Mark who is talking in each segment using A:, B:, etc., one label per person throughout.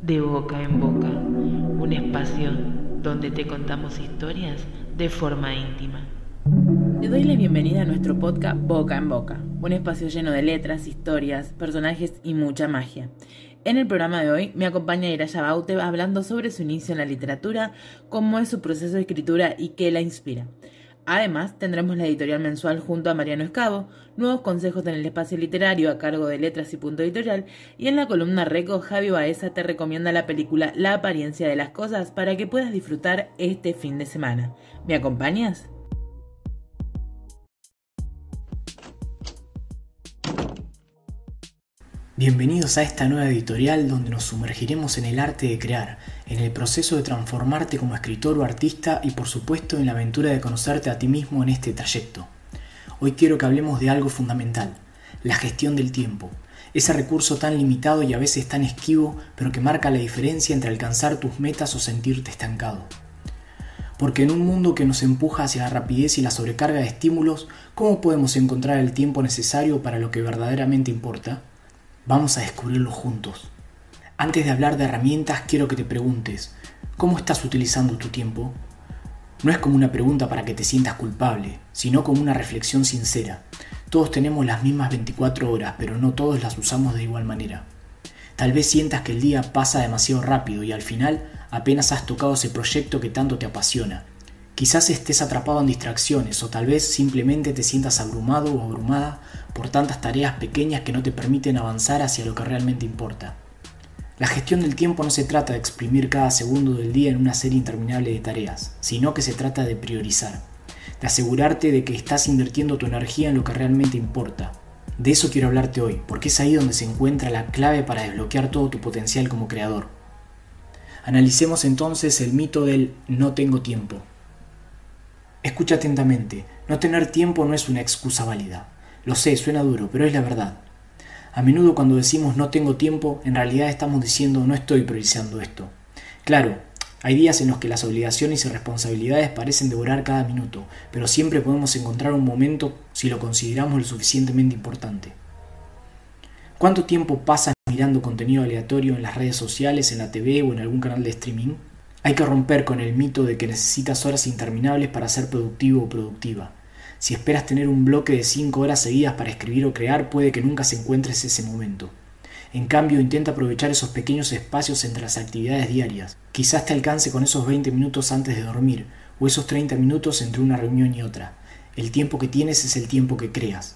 A: De boca en boca, un espacio donde te contamos historias de forma íntima.
B: Te doy la bienvenida a nuestro podcast Boca en Boca, un espacio lleno de letras, historias, personajes y mucha magia. En el programa de hoy me acompaña Iraya Baute hablando sobre su inicio en la literatura, cómo es su proceso de escritura y qué la inspira. Además, tendremos la editorial mensual junto a Mariano Escavo, nuevos consejos en el espacio literario a cargo de Letras y Punto Editorial, y en la columna Reco, Javi Baeza te recomienda la película La apariencia de las cosas para que puedas disfrutar este fin de semana. ¿Me acompañas?
C: Bienvenidos a esta nueva editorial donde nos sumergiremos en el arte de crear, en el proceso de transformarte como escritor o artista y por supuesto en la aventura de conocerte a ti mismo en este trayecto. Hoy quiero que hablemos de algo fundamental, la gestión del tiempo, ese recurso tan limitado y a veces tan esquivo, pero que marca la diferencia entre alcanzar tus metas o sentirte estancado. Porque en un mundo que nos empuja hacia la rapidez y la sobrecarga de estímulos, ¿cómo podemos encontrar el tiempo necesario para lo que verdaderamente importa? Vamos a descubrirlo juntos. Antes de hablar de herramientas, quiero que te preguntes, ¿cómo estás utilizando tu tiempo? No es como una pregunta para que te sientas culpable, sino como una reflexión sincera. Todos tenemos las mismas 24 horas, pero no todos las usamos de igual manera. Tal vez sientas que el día pasa demasiado rápido y al final apenas has tocado ese proyecto que tanto te apasiona. Quizás estés atrapado en distracciones o tal vez simplemente te sientas abrumado o abrumada por tantas tareas pequeñas que no te permiten avanzar hacia lo que realmente importa. La gestión del tiempo no se trata de exprimir cada segundo del día en una serie interminable de tareas, sino que se trata de priorizar, de asegurarte de que estás invirtiendo tu energía en lo que realmente importa. De eso quiero hablarte hoy, porque es ahí donde se encuentra la clave para desbloquear todo tu potencial como creador. Analicemos entonces el mito del no tengo tiempo. Escucha atentamente, no tener tiempo no es una excusa válida. Lo sé, suena duro, pero es la verdad. A menudo cuando decimos no tengo tiempo, en realidad estamos diciendo no estoy priorizando esto. Claro, hay días en los que las obligaciones y responsabilidades parecen devorar cada minuto, pero siempre podemos encontrar un momento si lo consideramos lo suficientemente importante. ¿Cuánto tiempo pasas mirando contenido aleatorio en las redes sociales, en la TV o en algún canal de streaming? Hay que romper con el mito de que necesitas horas interminables para ser productivo o productiva. Si esperas tener un bloque de 5 horas seguidas para escribir o crear, puede que nunca se encuentres ese momento. En cambio, intenta aprovechar esos pequeños espacios entre las actividades diarias. Quizás te alcance con esos 20 minutos antes de dormir, o esos 30 minutos entre una reunión y otra. El tiempo que tienes es el tiempo que creas.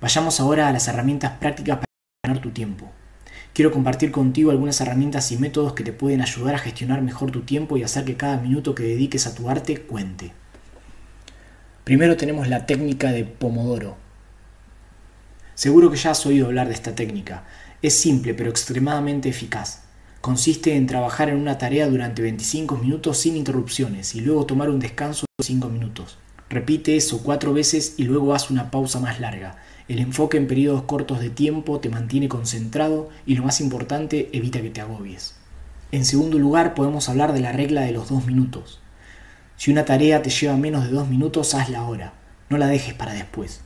C: Vayamos ahora a las herramientas prácticas para ganar tu tiempo. Quiero compartir contigo algunas herramientas y métodos que te pueden ayudar a gestionar mejor tu tiempo y hacer que cada minuto que dediques a tu arte cuente. Primero tenemos la técnica de Pomodoro. Seguro que ya has oído hablar de esta técnica. Es simple pero extremadamente eficaz. Consiste en trabajar en una tarea durante 25 minutos sin interrupciones y luego tomar un descanso de 5 minutos. Repite eso 4 veces y luego haz una pausa más larga. El enfoque en periodos cortos de tiempo te mantiene concentrado y lo más importante, evita que te agobies. En segundo lugar, podemos hablar de la regla de los 2 minutos. Si una tarea te lleva menos de 2 minutos, hazla ahora. No la dejes para después.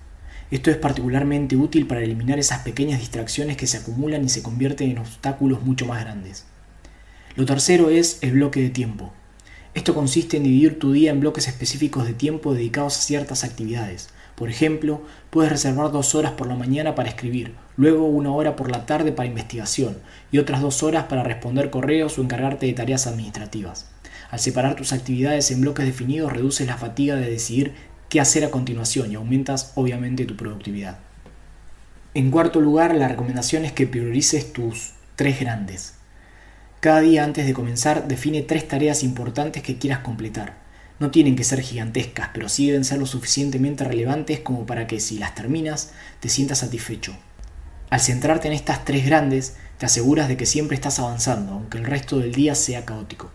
C: Esto es particularmente útil para eliminar esas pequeñas distracciones que se acumulan y se convierten en obstáculos mucho más grandes. Lo tercero es el bloque de tiempo. Esto consiste en dividir tu día en bloques específicos de tiempo dedicados a ciertas actividades. Por ejemplo, puedes reservar 2 horas por la mañana para escribir, luego 1 hora por la tarde para investigación y otras 2 horas para responder correos o encargarte de tareas administrativas. Al separar tus actividades en bloques definidos, reduces la fatiga de decidir qué hacer a continuación y aumentas obviamente tu productividad. En cuarto lugar, la recomendación es que priorices tus 3 grandes. Cada día antes de comenzar, define 3 tareas importantes que quieras completar. No tienen que ser gigantescas, pero sí deben ser lo suficientemente relevantes como para que, si las terminas, te sientas satisfecho. Al centrarte en estas 3 grandes, te aseguras de que siempre estás avanzando, aunque el resto del día sea caótico.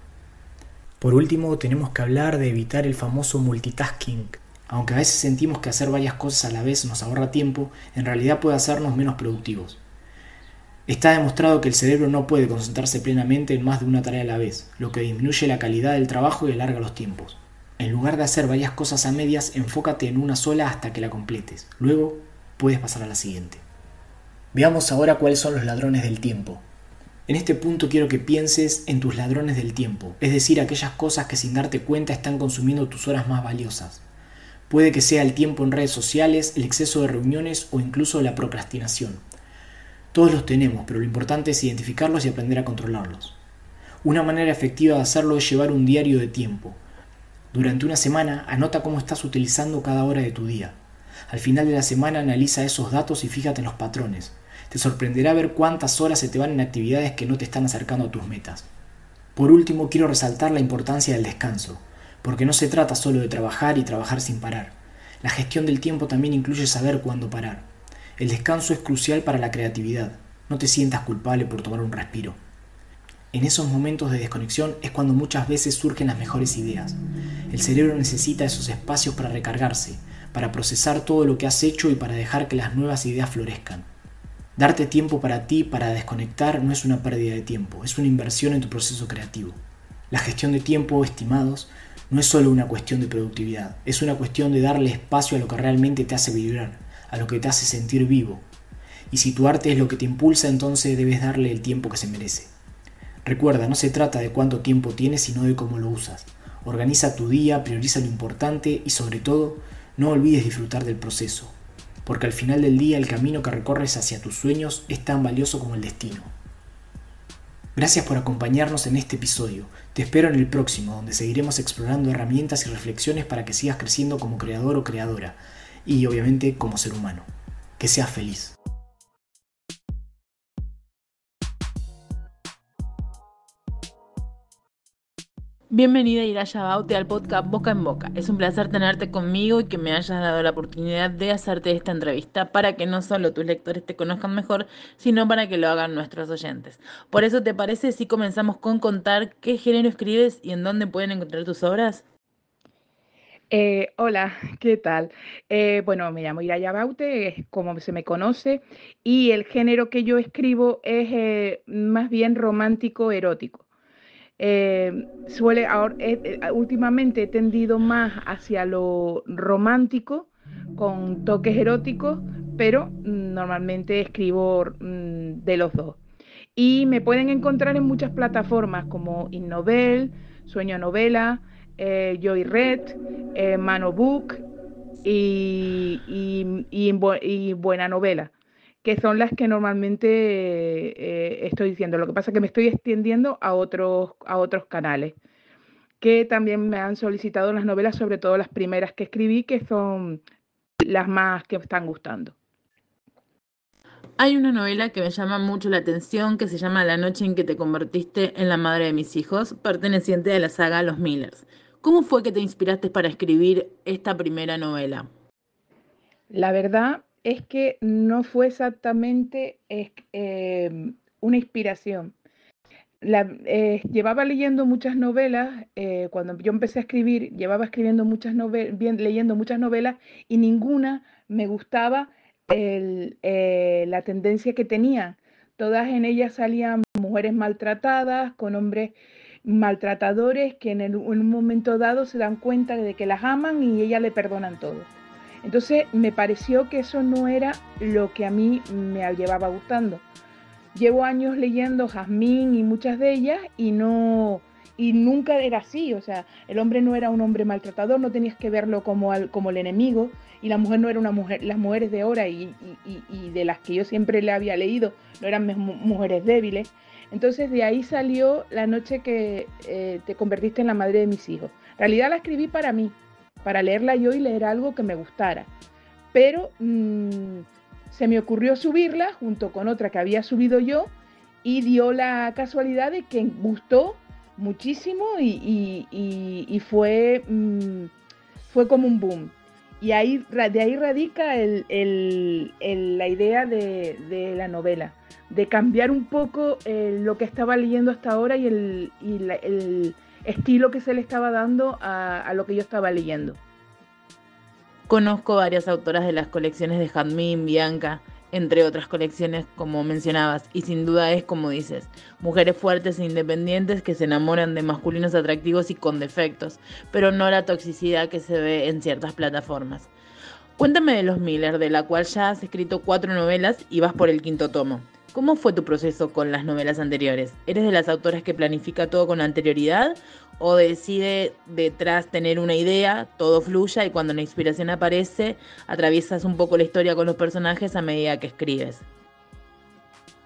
C: Por último, tenemos que hablar de evitar el famoso multitasking. Aunque a veces sentimos que hacer varias cosas a la vez nos ahorra tiempo, en realidad puede hacernos menos productivos. Está demostrado que el cerebro no puede concentrarse plenamente en más de una tarea a la vez, lo que disminuye la calidad del trabajo y alarga los tiempos. En lugar de hacer varias cosas a medias, enfócate en una sola hasta que la completes. Luego, puedes pasar a la siguiente. Veamos ahora cuáles son los ladrones del tiempo. En este punto quiero que pienses en tus ladrones del tiempo, es decir, aquellas cosas que sin darte cuenta están consumiendo tus horas más valiosas. Puede que sea el tiempo en redes sociales, el exceso de reuniones o incluso la procrastinación. Todos los tenemos, pero lo importante es identificarlos y aprender a controlarlos. Una manera efectiva de hacerlo es llevar un diario de tiempo. Durante una semana, anota cómo estás utilizando cada hora de tu día. Al final de la semana, analiza esos datos y fíjate en los patrones. Te sorprenderá ver cuántas horas se te van en actividades que no te están acercando a tus metas. Por último, quiero resaltar la importancia del descanso, porque no se trata solo de trabajar y trabajar sin parar. La gestión del tiempo también incluye saber cuándo parar. El descanso es crucial para la creatividad. No te sientas culpable por tomar un respiro. En esos momentos de desconexión es cuando muchas veces surgen las mejores ideas. El cerebro necesita esos espacios para recargarse, para procesar todo lo que has hecho y para dejar que las nuevas ideas florezcan. Darte tiempo para ti, para desconectar, no es una pérdida de tiempo, es una inversión en tu proceso creativo. La gestión de tiempo, estimados, no es solo una cuestión de productividad, es una cuestión de darle espacio a lo que realmente te hace vibrar, a lo que te hace sentir vivo. Y si tu arte es lo que te impulsa, entonces debes darle el tiempo que se merece. Recuerda, no se trata de cuánto tiempo tienes, sino de cómo lo usas. Organiza tu día, prioriza lo importante y sobre todo, no olvides disfrutar del proceso. Porque al final del día el camino que recorres hacia tus sueños es tan valioso como el destino. Gracias por acompañarnos en este episodio. Te espero en el próximo, donde seguiremos explorando herramientas y reflexiones para que sigas creciendo como creador o creadora, y obviamente como ser humano. Que seas feliz.
B: Bienvenida Iraya Baute al podcast Boca en Boca. Es un placer tenerte conmigo y que me hayas dado la oportunidad de hacerte esta entrevista para que no solo tus lectores te conozcan mejor, sino para que lo hagan nuestros oyentes. Por eso, ¿te parece si comenzamos con contar qué género escribes y en dónde pueden encontrar tus obras?
D: Hola, ¿qué tal? Bueno, me llamo Iraya Baute, es como se me conoce, y el género que yo escribo es más bien romántico erótico. Últimamente he tendido más hacia lo romántico con toques eróticos, pero normalmente escribo de los dos. Y me pueden encontrar en muchas plataformas como InNovel, Sueño Novela, Joy Red, Manobook y Buena Novela, que son las que normalmente estoy diciendo. Lo que pasa es que me estoy extendiendo a otros canales, que también me han solicitado las novelas, sobre todo las primeras que escribí, que son las más que me están gustando.
B: Hay una novela que me llama mucho la atención que se llama La noche en que te convertiste en la madre de mis hijos, perteneciente a la saga Los Millers. ¿Cómo fue que te inspiraste para escribir esta primera novela?
D: La verdad es que no fue exactamente una inspiración. Llevaba leyendo muchas novelas, cuando yo empecé a escribir, llevaba escribiendo leyendo muchas novelas y ninguna me gustaba la tendencia que tenían. Todas en ellas salían mujeres maltratadas, con hombres maltratadores que en un momento dado se dan cuenta de que las aman y ellas le perdonan todo. Entonces me pareció que eso no era lo que a mí me llevaba gustando. Llevo años leyendo Jazmín y muchas de ellas y nunca era así. O sea, el hombre no era un hombre maltratador, no tenías que verlo como el enemigo, y la mujer no era una mujer. Las mujeres de ahora y de las que yo siempre le había leído no eran mujeres débiles. Entonces de ahí salió La noche que te convertiste en la madre de mis hijos. En realidad la escribí para mí, para leerla yo y leer algo que me gustara. Pero se me ocurrió subirla junto con otra que había subido yo y dio la casualidad de que gustó muchísimo y fue como un boom. Y de ahí radica la idea de la novela, de cambiar un poco lo que estaba leyendo hasta ahora y el estilo que se le estaba dando a lo que yo estaba leyendo.
B: Conozco varias autoras de las colecciones de Jazmín, Bianca, entre otras colecciones como mencionabas, y sin duda es como dices, mujeres fuertes e independientes que se enamoran de masculinos atractivos y con defectos, pero no la toxicidad que se ve en ciertas plataformas. Cuéntame de los Miller, de la cual ya has escrito 4 novelas y vas por el 5.º tomo. ¿Cómo fue tu proceso con las novelas anteriores? ¿Eres de las autoras que planifica todo con anterioridad o decide detrás tener una idea, todo fluya y cuando la inspiración aparece, atraviesas un poco la historia con los personajes a medida que escribes?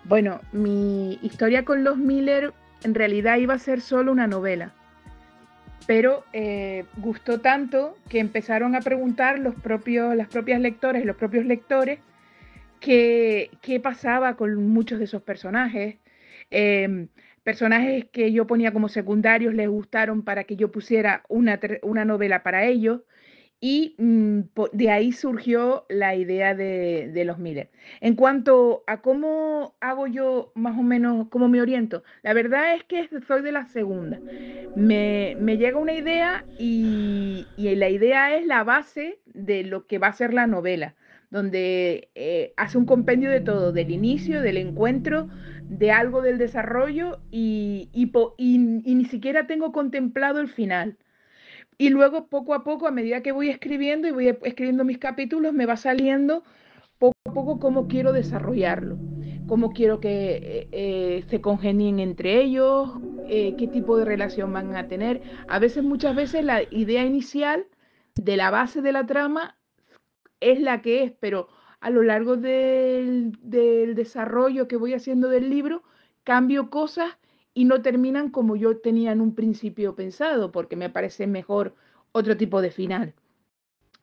D: Bueno, mi historia con los Miller en realidad iba a ser solo una novela, pero gustó tanto que empezaron a preguntar las propias lectoras y los propios lectores qué pasaba con muchos de esos personajes. Personajes que yo ponía como secundarios les gustaron para que yo pusiera una novela para ellos. Y de ahí surgió la idea de los Miller. En cuanto a cómo hago yo más o menos, cómo me oriento, la verdad es que soy de la segunda. Me llega una idea y la idea es la base de lo que va a ser la novela, donde hace un compendio de todo, del inicio, del encuentro, de algo del desarrollo y ni siquiera tengo contemplado el final. Y luego, poco a poco, a medida que voy escribiendo y voy escribiendo mis capítulos, me va saliendo poco a poco cómo quiero desarrollarlo, cómo quiero que se congenien entre ellos, qué tipo de relación van a tener. Muchas veces, la idea inicial de la base de la trama es la que es, pero a lo largo del desarrollo que voy haciendo del libro, cambio cosas y no terminan como yo tenía en un principio pensado, porque me parece mejor otro tipo de final,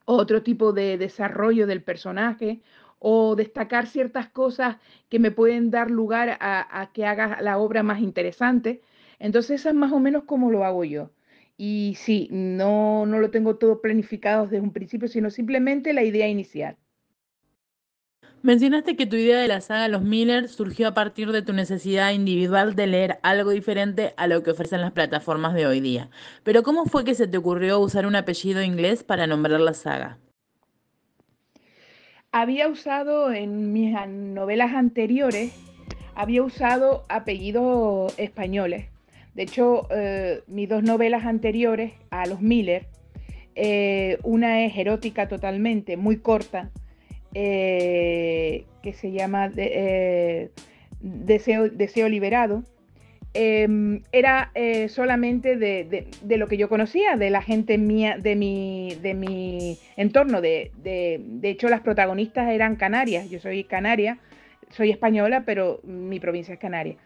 D: otro tipo de desarrollo del personaje o destacar ciertas cosas que me pueden dar lugar a que haga la obra más interesante. Entonces, eso es más o menos como lo hago yo. Y sí, no lo tengo todo planificado desde un principio, sino simplemente la idea inicial.
B: Mencionaste que tu idea de la saga Los Miller surgió a partir de tu necesidad individual de leer algo diferente a lo que ofrecen las plataformas de hoy día. Pero ¿cómo fue que se te ocurrió usar un apellido inglés para nombrar la saga?
D: Había usado en mis novelas anteriores, había usado apellidos españoles. De hecho, mis dos novelas anteriores a los Miller, una es erótica totalmente, muy corta, que se llama Deseo Liberado. Era solamente de lo que yo conocía, de la gente mía, de mi entorno. De hecho, las protagonistas eran canarias. Yo soy canaria, soy española, pero mi provincia es Canarias.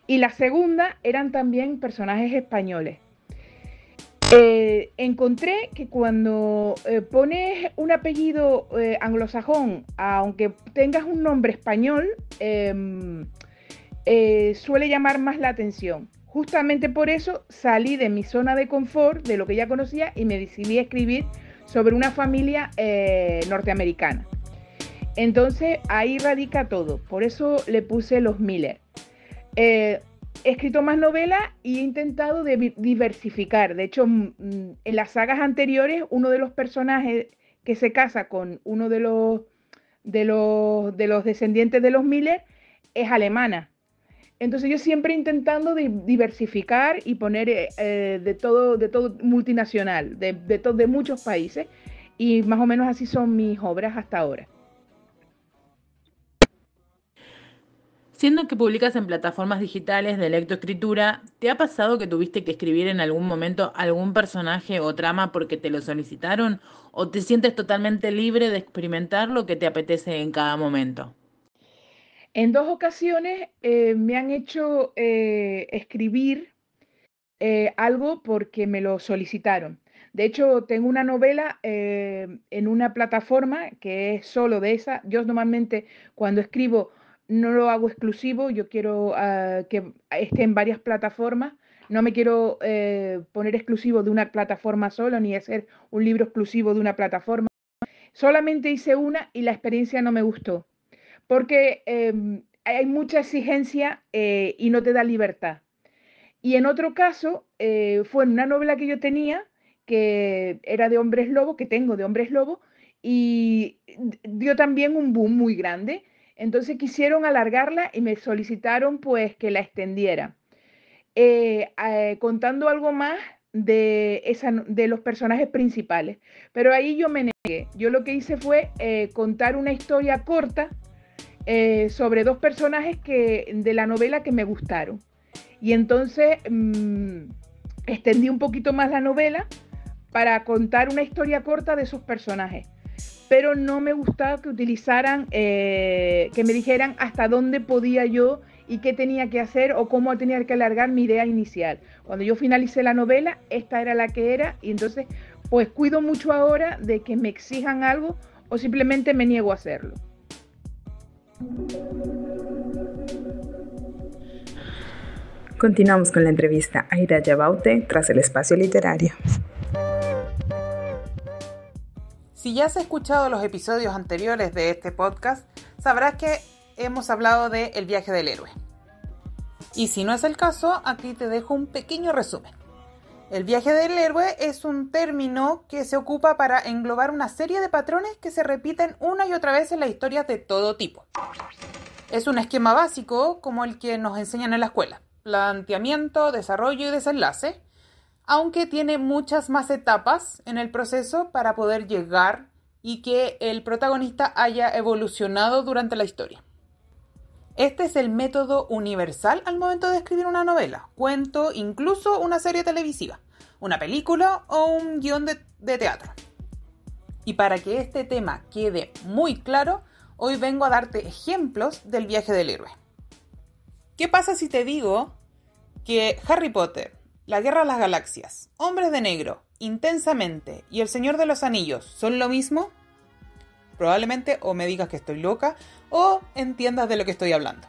D: Y la segunda eran también personajes españoles. Encontré que cuando pones un apellido anglosajón, aunque tengas un nombre español, suele llamar más la atención. Justamente por eso salí de mi zona de confort, de lo que ya conocía, y me decidí a escribir sobre una familia norteamericana. Entonces ahí radica todo, por eso le puse los Miller. He escrito más novelas y he intentado diversificar. De hecho, en las sagas anteriores, uno de los personajes que se casa con uno de los descendientes de los Miller es alemana. Entonces yo siempre intentando diversificar y poner de todo multinacional, de muchos países, y más o menos así son mis obras hasta ahora.
B: Siendo que publicas en plataformas digitales de lectoescritura, ¿te ha pasado que tuviste que escribir en algún momento algún personaje o trama porque te lo solicitaron? ¿O te sientes totalmente libre de experimentar lo que te apetece en cada momento?
D: En dos ocasiones me han hecho escribir algo porque me lo solicitaron. De hecho, tengo una novela en una plataforma que es solo de esa. Yo normalmente cuando escribo no lo hago exclusivo, yo quiero que esté en varias plataformas. No me quiero poner exclusivo de una plataforma solo, ni hacer un libro exclusivo de una plataforma. Solamente hice una y la experiencia no me gustó, porque hay mucha exigencia y no te da libertad. Y en otro caso, fue en una novela que yo tenía, que era de hombres lobo, que tengo de hombres lobo, y dio también un boom muy grande. Entonces quisieron alargarla y me solicitaron pues que la extendiera. Contando algo más, de los personajes principales. Pero ahí yo me negué. Yo lo que hice fue contar una historia corta sobre dos personajes de la novela que me gustaron. Y entonces extendí un poquito más la novela para contar una historia corta de esos personajes. Pero no me gustaba que utilizaran, que me dijeran hasta dónde podía yo y qué tenía que hacer o cómo tenía que alargar mi idea inicial. Cuando yo finalicé la novela, esta era la que era, y entonces pues cuido mucho ahora de que me exijan algo o simplemente me niego a hacerlo.
E: Continuamos con la entrevista a Iraya Baute tras el espacio literario.
B: Si ya has escuchado los episodios anteriores de este podcast, sabrás que hemos hablado de El viaje del héroe. Y si no es el caso, aquí te dejo un pequeño resumen. El viaje del héroe es un término que se ocupa para englobar una serie de patrones que se repiten una y otra vez en las historias de todo tipo. Es un esquema básico como el que nos enseñan en la escuela: planteamiento, desarrollo y desenlace, aunque tiene muchas más etapas en el proceso para poder llegar y que el protagonista haya evolucionado durante la historia. Este es el método universal al momento de escribir una novela, cuento, incluso una serie televisiva, una película o un guión de teatro. Y para que este tema quede muy claro, hoy vengo a darte ejemplos del viaje del héroe. ¿Qué pasa si te digo que Harry Potter, La Guerra de las Galaxias, Hombres de Negro, Intensamente y El Señor de los Anillos son lo mismo? Probablemente o me digas que estoy loca o entiendas de lo que estoy hablando.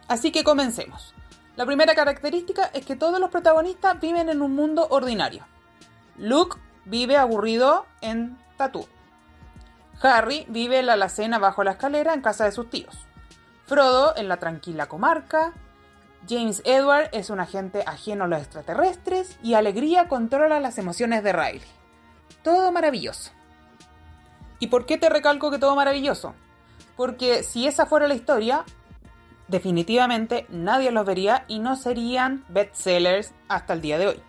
B: Así que comencemos. La primera característica es que todos los protagonistas viven en un mundo ordinario. Luke vive aburrido en Tatooine. Harry vive en la alacena bajo la escalera en casa de sus tíos. Frodo en la tranquila comarca. James Edward es un agente ajeno a los extraterrestres y Alegría controla las emociones de Riley. Todo maravilloso. ¿Y por qué te recalco que todo maravilloso? Porque si esa fuera la historia, definitivamente nadie los vería y no serían bestsellers hasta el día de hoy.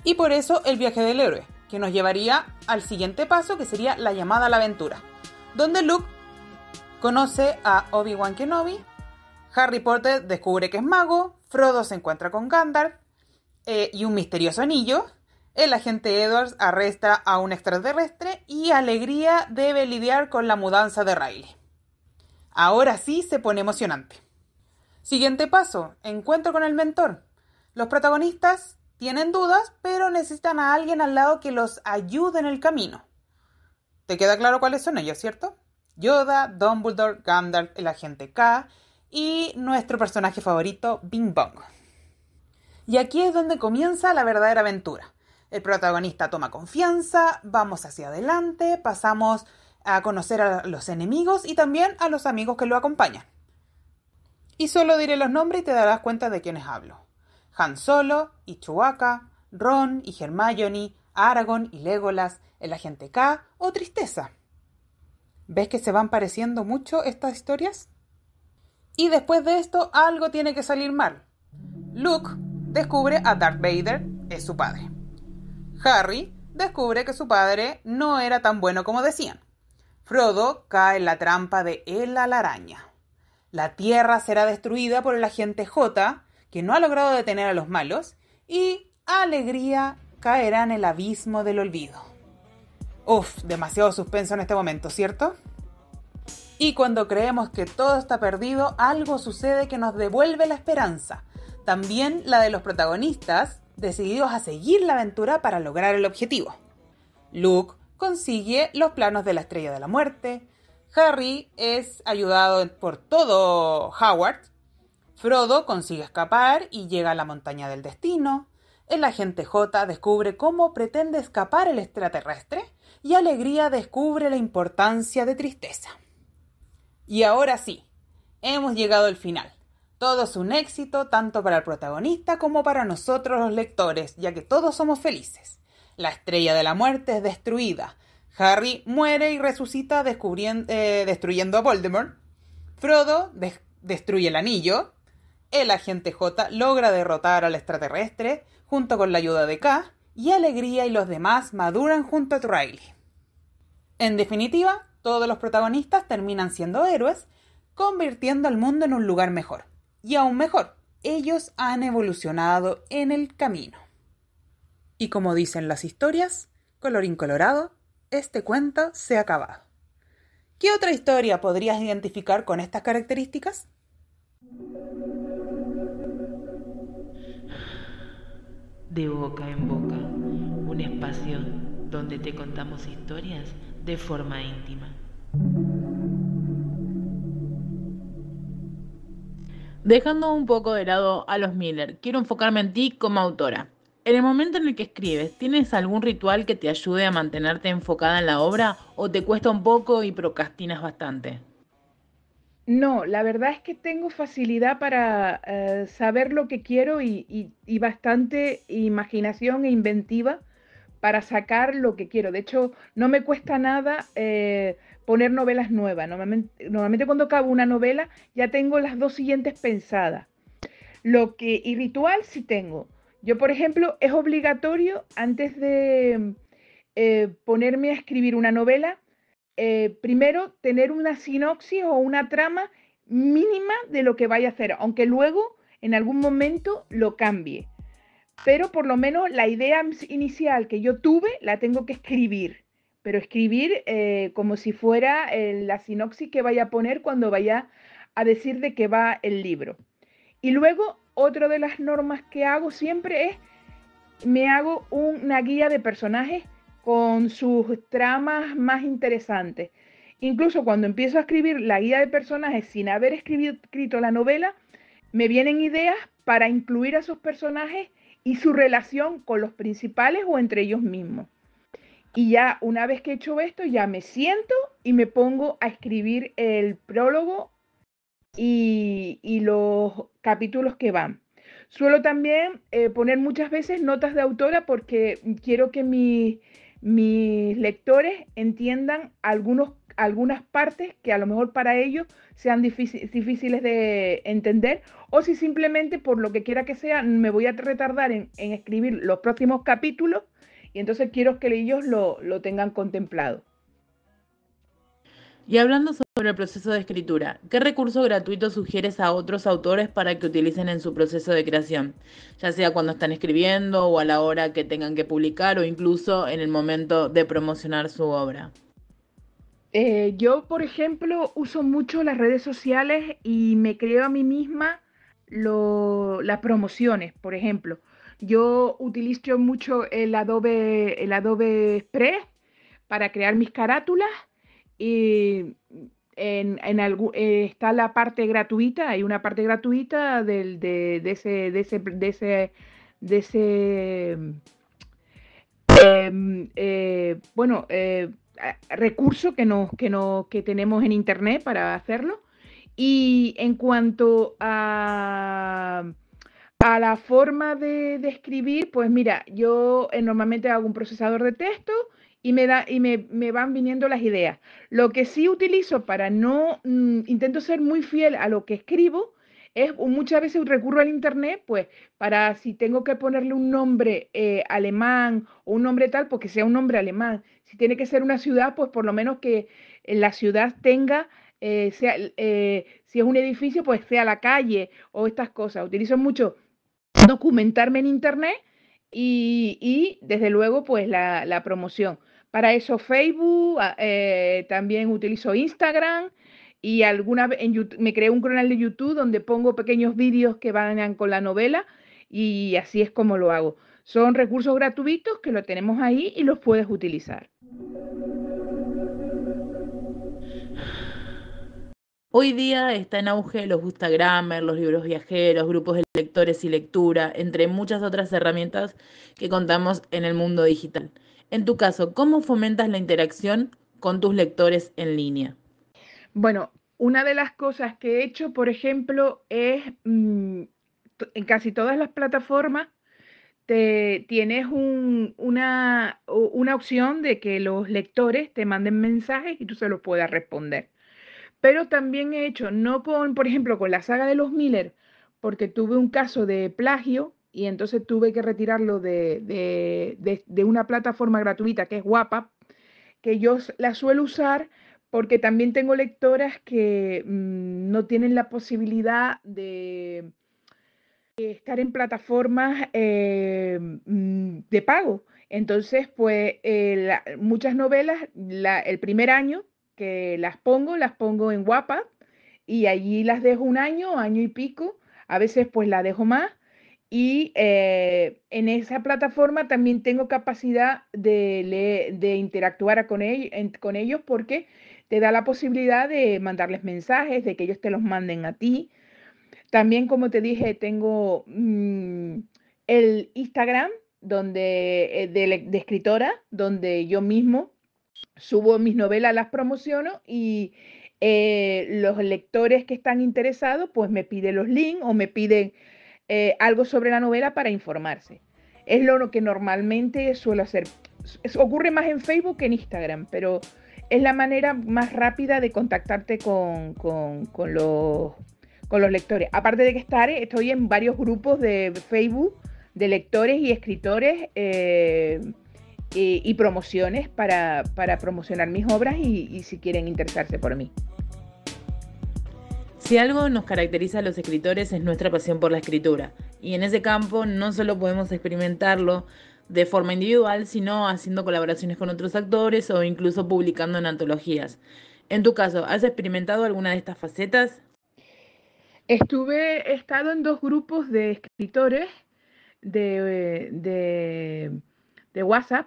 B: Y por eso el viaje del héroe, que nos llevaría al siguiente paso, que sería la llamada a la aventura, donde Luke conoce a Obi-Wan Kenobi, Harry Potter descubre que es mago, Frodo se encuentra con Gandalf y un misterioso anillo, el agente Edwards arresta a un extraterrestre y Alegría debe lidiar con la mudanza de Riley. Ahora sí se pone emocionante. Siguiente paso, encuentro con el mentor. Los protagonistas tienen dudas, pero necesitan a alguien al lado que los ayude en el camino. ¿Te queda claro cuáles son ellos, cierto? Yoda, Dumbledore, Gandalf, el agente K y nuestro personaje favorito, Bing Bong. Y aquí es donde comienza la verdadera aventura. El protagonista toma confianza, vamos hacia adelante, pasamos a conocer a los enemigos y también a los amigos que lo acompañan. Y solo diré los nombres y te darás cuenta de quiénes hablo. Han Solo y Chewbacca, Ron y Hermione, Aragorn y Legolas, el agente K o Tristeza. ¿Ves que se van pareciendo mucho estas historias? Y después de esto algo tiene que salir mal. Luke descubre a Darth Vader es su padre. Harry descubre que su padre no era tan bueno como decían. Frodo cae en la trampa de la araña. La Tierra será destruida por el agente J, que no ha logrado detener a los malos, y Alegría caerá en el abismo del olvido. Uf, demasiado suspenso en este momento, ¿cierto? Y cuando creemos que todo está perdido, algo sucede que nos devuelve la esperanza. También la de los protagonistas, decididos a seguir la aventura para lograr el objetivo. Luke consigue los planos de la Estrella de la Muerte, Harry es ayudado por todo Howard, Frodo consigue escapar y llega a la Montaña del Destino, el agente J descubre cómo pretende escapar el extraterrestre y Alegría descubre la importancia de Tristeza. Y ahora sí, hemos llegado al final. Todo es un éxito tanto para el protagonista como para nosotros los lectores, ya que todos somos felices. La Estrella de la Muerte es destruida. Harry muere y resucita destruyendo a Voldemort. Frodo destruye el anillo. El agente J logra derrotar al extraterrestre.
F: junto con la ayuda de K, y Alegría y los demás maduran junto a Riley. En definitiva, todos los protagonistas terminan siendo héroes, convirtiendo al mundo en un lugar mejor. Y aún mejor, ellos han evolucionado en el camino. Y como dicen las historias, colorín colorado, este cuento se ha acabado. ¿Qué otra historia podrías identificar con estas características?
A: De boca en boca, un espacio donde te contamos historias de forma íntima.
B: Dejando un poco de lado a los Miller, quiero enfocarme en ti como autora. En el momento en el que escribes, ¿tienes algún ritual que te ayude a mantenerte enfocada en la obra o te cuesta un poco y procrastinas bastante?
D: No, la verdad es que tengo facilidad para saber lo que quiero y bastante imaginación e inventiva para sacar lo que quiero. De hecho, no me cuesta nada poner novelas nuevas. Normalmente cuando acabo una novela ya tengo las dos siguientes pensadas. Y ritual sí tengo. Yo, por ejemplo, es obligatorio antes de ponerme a escribir una novela, primero tener una sinopsis o una trama mínima de lo que vaya a hacer, aunque luego en algún momento lo cambie. Pero por lo menos la idea inicial que yo tuve la tengo que escribir, pero escribir como si fuera la sinopsis que vaya a poner cuando vaya a decir de qué va el libro. Y luego, otra de las normas que hago siempre es, me hago una guía de personajes con sus tramas más interesantes. Incluso cuando empiezo a escribir la guía de personajes sin haber escrito la novela, me vienen ideas para incluir a esos personajes y su relación con los principales o entre ellos mismos. Y ya una vez que he hecho esto, ya me siento y me pongo a escribir el prólogo y los capítulos que van. Suelo también poner muchas veces notas de autora porque quiero que mis lectores entiendan algunas partes que a lo mejor para ellos sean difíciles de entender, o si simplemente por lo que quiera que sea me voy a retardar en escribir los próximos capítulos y entonces quiero que ellos lo tengan contemplado.
B: Y hablando sobre el proceso de escritura, ¿qué recurso gratuito sugieres a otros autores para que utilicen en su proceso de creación? Ya sea cuando están escribiendo o a la hora que tengan que publicar o incluso en el momento de promocionar su obra.
D: Yo, por ejemplo, uso mucho las redes sociales y me creo a mí misma las promociones. Por ejemplo, yo utilizo mucho el Adobe Express para crear mis carátulas. Y está la parte gratuita, hay una parte gratuita de ese bueno, recurso que tenemos en internet para hacerlo. Y en cuanto a la forma de escribir, pues mira, yo normalmente hago un procesador de texto y me van viniendo las ideas. Lo que sí utilizo para no, intento ser muy fiel a lo que escribo, es muchas veces recurro al internet, pues para si tengo que ponerle un nombre alemán o un nombre tal, pues que sea un nombre alemán. Si tiene que ser una ciudad, pues por lo menos que la ciudad tenga, si es un edificio, pues sea la calle o estas cosas. Utilizo mucho documentarme en internet y desde luego pues la promoción. Para eso Facebook, también utilizo Instagram y alguna vez me creé un canal de YouTube donde pongo pequeños vídeos que van con la novela y así es como lo hago. Son recursos gratuitos que lo tenemos ahí y los puedes utilizar.
B: Hoy día está en auge los Bookstagrammer, los libros viajeros, grupos de lectores y lectura, entre muchas otras herramientas que contamos en el mundo digital. En tu caso, ¿cómo fomentas la interacción con tus lectores en línea?
D: Bueno, una de las cosas que he hecho, por ejemplo, es en casi todas las plataformas tienes una opción de que los lectores te manden mensajes y tú se los puedas responder. Pero también he hecho, no con, por ejemplo, con la saga de los Miller, porque tuve un caso de plagio y entonces tuve que retirarlo de una plataforma gratuita que es Wattpad, que yo la suelo usar porque también tengo lectoras que no tienen la posibilidad de estar en plataformas de pago. Entonces, pues muchas novelas, el primer año que las pongo en Wattpad y allí las dejo un año, año y pico. A veces pues la dejo más y en esa plataforma también tengo capacidad de interactuar con ellos porque te da la posibilidad de mandarles mensajes, de que ellos te los manden a ti. También, como te dije, tengo el Instagram de escritora, donde yo mismo subo mis novelas, las promociono y los lectores que están interesados pues me piden los links o me piden algo sobre la novela para informarse. Es lo que normalmente suelo hacer. Ocurre más en Facebook que en Instagram, pero es la manera más rápida de contactarte con los lectores. Aparte de que estoy en varios grupos de Facebook de lectores y escritores y promociones para promocionar mis obras y si quieren interesarse por mí.
B: Si algo nos caracteriza a los escritores es nuestra pasión por la escritura, y en ese campo no solo podemos experimentarlo de forma individual, sino haciendo colaboraciones con otros actores o incluso publicando en antologías. En tu caso, ¿has experimentado alguna de estas facetas?
D: He estado en dos grupos de escritores de WhatsApp,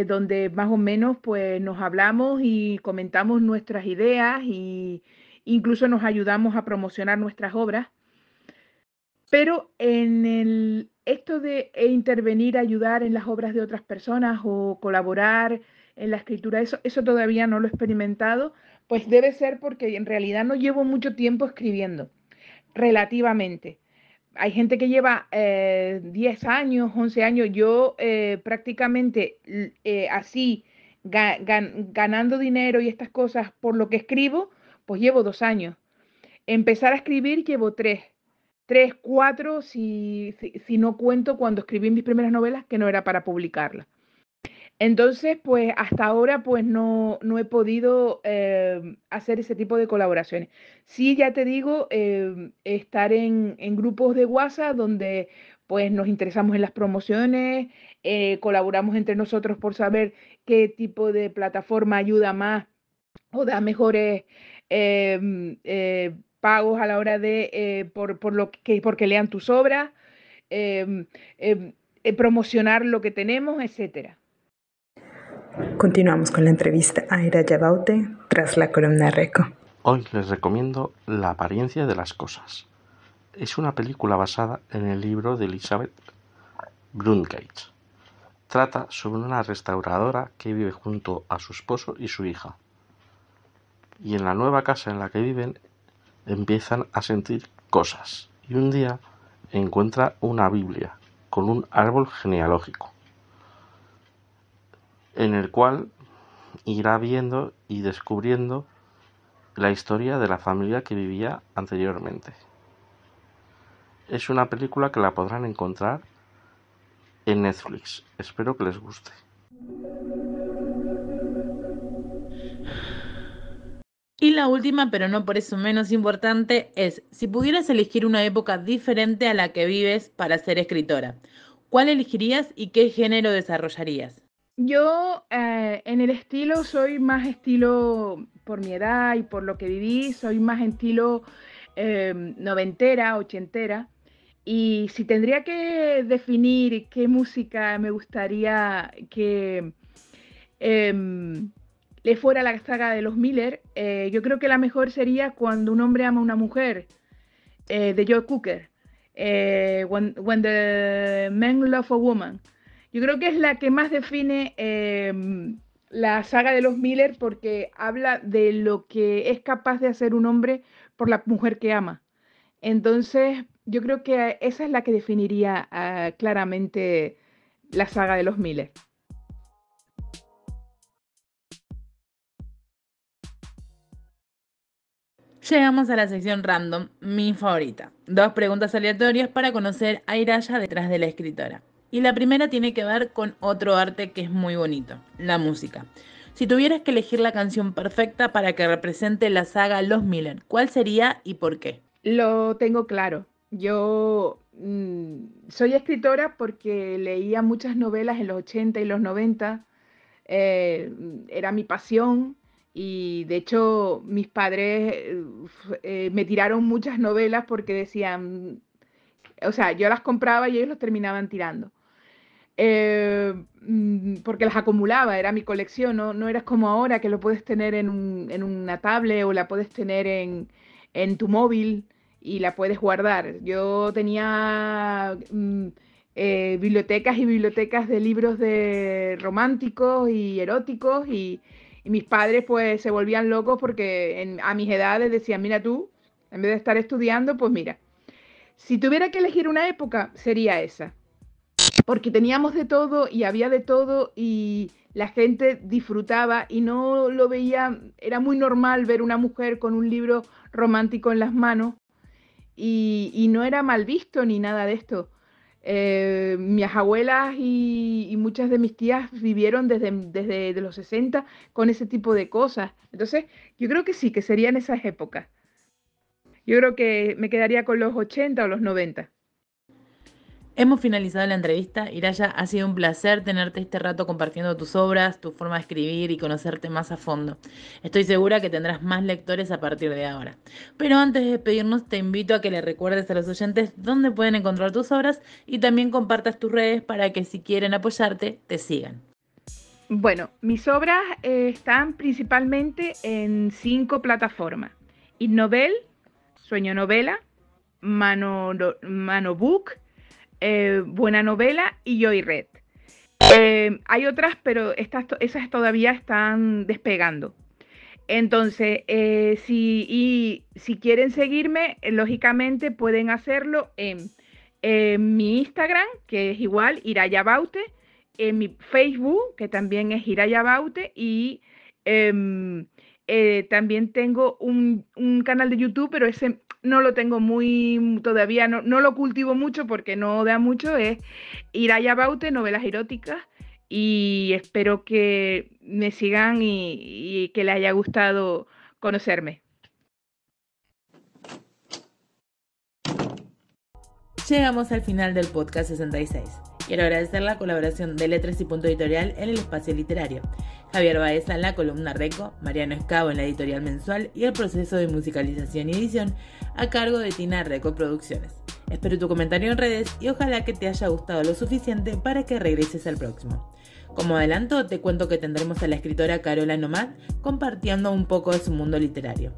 D: donde más o menos pues nos hablamos y comentamos nuestras ideas y incluso nos ayudamos a promocionar nuestras obras. Pero esto de intervenir, ayudar en las obras de otras personas o colaborar en la escritura, eso todavía no lo he experimentado, pues debe ser porque en realidad no llevo mucho tiempo escribiendo, relativamente. Hay gente que lleva 10 años, 11 años. Yo prácticamente así, ganando dinero y estas cosas por lo que escribo, pues llevo 2 años. Empezar a escribir llevo tres, cuatro, si no cuento cuando escribí mis primeras novelas, que no era para publicarlas. Entonces, pues hasta ahora pues no he podido hacer ese tipo de colaboraciones. Sí, ya te digo, estar en grupos de WhatsApp donde pues nos interesamos en las promociones, colaboramos entre nosotros por saber qué tipo de plataforma ayuda más o da mejores pagos a la hora de porque lean tus obras, em, promocionar lo que tenemos, etcétera.
E: Continuamos con la entrevista a Ira Yabaute tras la columna Reco.
G: Hoy les recomiendo La apariencia de las cosas. Es una película basada en el libro de Elizabeth Bluntgate. Trata sobre una restauradora que vive junto a su esposo y su hija. Y en la nueva casa en la que viven empiezan a sentir cosas. Y un día encuentra una Biblia con un árbol genealógico, en el cual irá viendo y descubriendo la historia de la familia que vivía anteriormente. Es una película que la podrán encontrar en Netflix. Espero que les guste.
B: Y la última, pero no por eso menos importante, es si pudieras elegir una época diferente a la que vives para ser escritora, ¿cuál elegirías y qué género desarrollarías?
D: Yo en el estilo soy más estilo, por mi edad y por lo que viví, soy más estilo noventera, ochentera. Y si tendría que definir qué música me gustaría que le fuera a la saga de los Miller, yo creo que la mejor sería Cuando un hombre ama a una mujer, de Joe Cooker, when the Man Love a Woman. Yo creo que es la que más define la saga de los Miller porque habla de lo que es capaz de hacer un hombre por la mujer que ama. Entonces, yo creo que esa es la que definiría claramente la saga de los Miller.
B: Llegamos a la sección random, mi favorita. 2 preguntas aleatorias para conocer a Iraya detrás de la escritora. Y la primera tiene que ver con otro arte que es muy bonito, la música. Si tuvieras que elegir la canción perfecta para que represente la saga Los Miller, ¿cuál sería y por qué?
D: Lo tengo claro. Yo soy escritora porque leía muchas novelas en los 80 y los 90. Era mi pasión y de hecho mis padres me tiraron muchas novelas porque decían, o sea, yo las compraba y ellos los terminaban tirando. Porque las acumulaba, era mi colección, no eras como ahora que lo puedes tener en una tablet o la puedes tener en tu móvil y la puedes guardar. Yo tenía bibliotecas y bibliotecas de libros de románticos y eróticos y mis padres pues se volvían locos porque a mis edades decían, mira tú, en vez de estar estudiando, pues mira, si tuviera que elegir una época sería esa. Porque teníamos de todo y había de todo y la gente disfrutaba y no lo veía, era muy normal ver una mujer con un libro romántico en las manos y no era mal visto ni nada de esto. Mis abuelas y muchas de mis tías vivieron desde los 60 con ese tipo de cosas. Entonces, yo creo que sí, que serían esas épocas. Yo creo que me quedaría con los 80 o los 90.
B: Hemos finalizado la entrevista. Iraya, ha sido un placer tenerte este rato compartiendo tus obras, tu forma de escribir y conocerte más a fondo. Estoy segura que tendrás más lectores a partir de ahora. Pero antes de despedirnos, te invito a que le recuerdes a los oyentes dónde pueden encontrar tus obras y también compartas tus redes para que si quieren apoyarte, te sigan.
D: Bueno, mis obras están principalmente en 5 plataformas. Innovel, Sueño Novela, Manobook, Buena Novela y Joy Red. Hay otras, pero esas todavía están despegando. Entonces, si quieren seguirme, lógicamente pueden hacerlo en mi Instagram, que es igual, Iraya Baute, en mi Facebook, que también es Iraya Baute, y también tengo un canal de YouTube, pero ese no lo tengo todavía no lo cultivo mucho porque no da mucho, es Iraya Baute, novelas eróticas, y espero que me sigan y que les haya gustado conocerme.
B: Llegamos al final del podcast 66. Quiero agradecer la colaboración de Letras y Punto Editorial en el espacio literario, Javier Baeza en la columna Reco, Mariano Escavo en la editorial mensual y el proceso de musicalización y edición a cargo de Tina Reco Producciones. Espero tu comentario en redes y ojalá que te haya gustado lo suficiente para que regreses al próximo. Como adelanto, te cuento que tendremos a la escritora Carola Nomad compartiendo un poco de su mundo literario.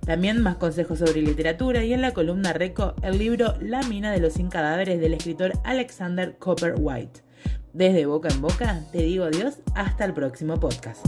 B: También más consejos sobre literatura y en la columna Reco, el libro La mina de los 100 cadáveres del escritor Alexander Copper White. Desde Boca en Boca, te digo adiós, hasta el próximo podcast.